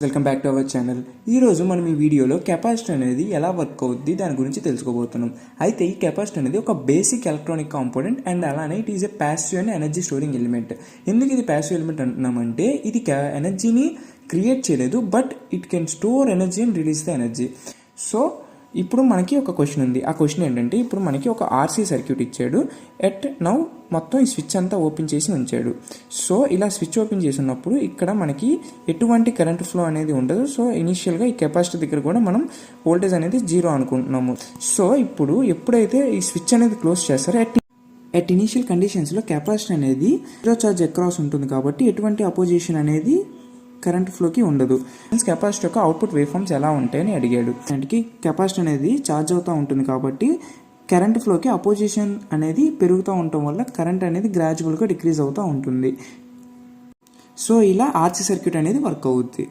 Welcome back to our channel. ఈరోజు మనం ఈ వీడియోలో కెపాసిటర్ అనేది ఎలా వర్క్ అవుద్ది దాని గురించి తెలుసుకోబోతున్నాం. అయితే ఈ కెపాసిటర్ అనేది ఒక బేసిక్ ఎలక్ట్రానిక్ కాంపోనెంట్ అండ్ అలానే it is a passive and energy storing element. ఎందుకు ఇది ప్యాసివ్ ఎలిమెంట్ అంటున్నామంటే ఇది ఎనర్జీని క్రియేట్ చేయలేదు, but it can store energy and release the energy. So ఇప్పుడు మనకి ఒక క్వశ్చన్ ఉంది. ఆ క్వశ్చన్ ఏంటంటే, ఇప్పుడు మనకి ఒక ఆర్సీ సర్క్యూట్ ఇచ్చాడు. ఎట్ నౌ మొత్తం ఈ స్విచ్ అంతా ఓపెన్ చేసి ఉంచాడు. సో ఇలా స్విచ్ ఓపెన్ చేసి ఉన్నప్పుడు ఇక్కడ మనకి ఎటువంటి కరెంట్ ఫ్లో అనేది ఉండదు. సో ఇనీషియల్గా ఈ కెపాసిటర్ దగ్గర కూడా మనం వోల్టేజ్ అనేది 0 అనుకుంటున్నాము. సో ఇప్పుడు ఎప్పుడైతే ఈ స్విచ్ అనేది క్లోజ్ చేస్తారో ఎట్ ఇనీషియల్ కండిషన్స్లో కెపాసిటర్ అనేది 0 ఛార్జ్ అక్రాస్ ఉంటుంది కాబట్టి ఎటువంటి అపోజిషన్ అనేది కరెంట్ ఫ్లోకి ఉండదు. కెపాసిటర్ యొక్క అవుట్పుట్ వేవ్ ఫార్మ్స్ ఎలా ఉంటాయని అడిగాడు. దానికి కెపాసిటర్ అనేది ఛార్జ్ అవుతూ ఉంటుంది కాబట్టి కరెంట్ ఫ్లోకి అపోజిషన్ అనేది పెరుగుతూ ఉండటం వల్ల కరెంట్ అనేది గ్రాడ్యువల్గా డిక్రీజ్ అవుతూ ఉంటుంది. సో ఇలా ఆర్సీ సర్క్యూట్ అనేది వర్క్ అవుద్ది.